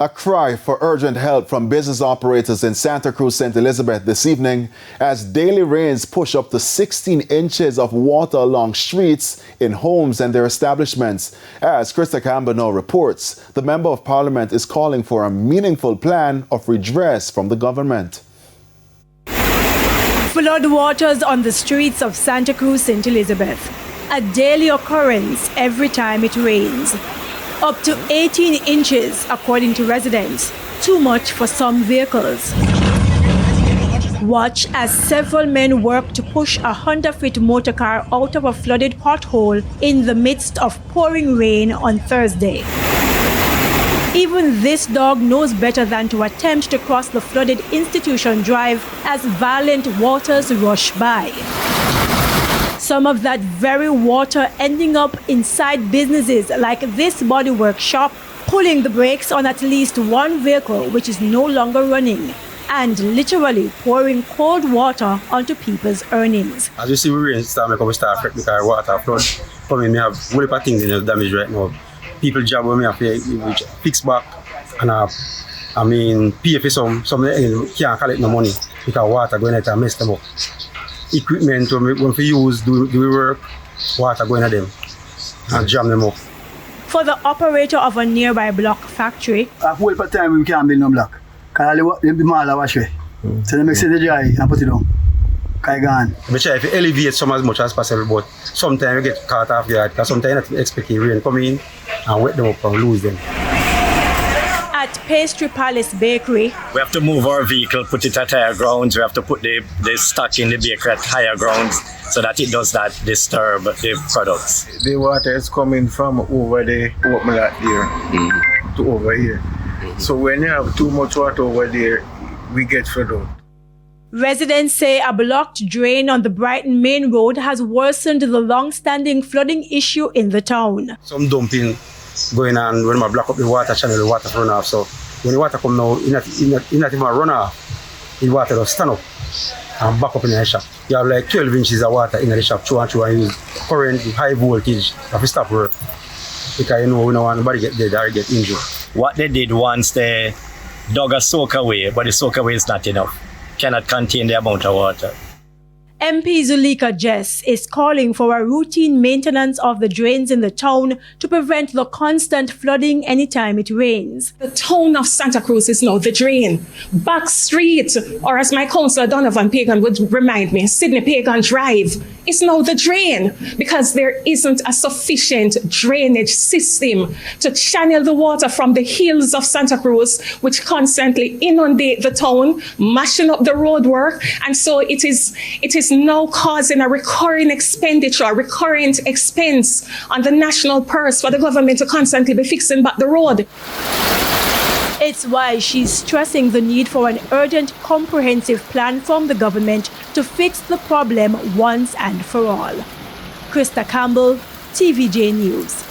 A cry for urgent help from business operators in Santa Cruz, St. Elizabeth this evening as daily rains push up to 16 inches of water along streets, in homes and their establishments. As Krista Campbell now reports, the Member of Parliament is calling for a meaningful plan of redress from the government. Flood waters on the streets of Santa Cruz, St. Elizabeth. A daily occurrence every time it rains. Up to 18 inches, according to residents. Too much for some vehicles. Watch as several men work to push a Honda-fit motor car out of a flooded pothole in the midst of pouring rain on Thursday. Even this dog knows better than to attempt to cross the flooded Institution Drive as violent waters rush by. Some of that very water ending up inside businesses like this bodywork shop, pulling the brakes on at least one vehicle which is no longer running, and literally pouring cold water onto people's earnings. As you see, we rain start because water flood. For me, I have a lot of things in the damage right now. People job with me have to fix back, and pay for some can't collect no money because water going out and mess them up. Equipment when we use, do we work, water going at them and jam them up. For the operator of a nearby block factory, a whole part time we can't build no block. Because the mall wash away. So they make it dry and put it down. Gone. We try to elevate some as much as possible, but sometimes we get caught off guard because sometimes you expect the rain come in and wet them up and lose them. At Pastry Palace Bakery, we have to move our vehicle, put it at higher grounds. We have to put the stock in the bakery at higher grounds so that it does not disturb the products. The water is coming from over the open lot there to over here. So when you have too much water over there, we get flooded out. Residents say a blocked drain on the Brighton Main Road has worsened the long-standing flooding issue in the town. Some dumping going on when I block up the water channel, the water run off. So when the water come now, it's not even run off. The water will stand up and back up in the shop. You have like 12 inches of water in the shop, and use current, high voltage. You have to stop work because we don't want nobody get dead or get injured. What they did once, they dug a soak away, but the soak away is not enough. Cannot contain the amount of water. MP Zulika Jess is calling for a routine maintenance of the drains in the town to prevent the constant flooding anytime it rains. The town of Santa Cruz is now the drain. Back Street, or as my councillor Donovan Pagan would remind me, Sydney Pagan Drive, is now the drain because there isn't a sufficient drainage system to channel the water from the hills of Santa Cruz, which constantly inundate the town, mashing up the roadwork, and so it is now causing a recurring expenditure, recurrent expense on the national purse for the government to constantly be fixing back the road. It's why she's stressing the need for an urgent, comprehensive plan from the government to fix the problem once and for all. Krista Campbell, TVJ News.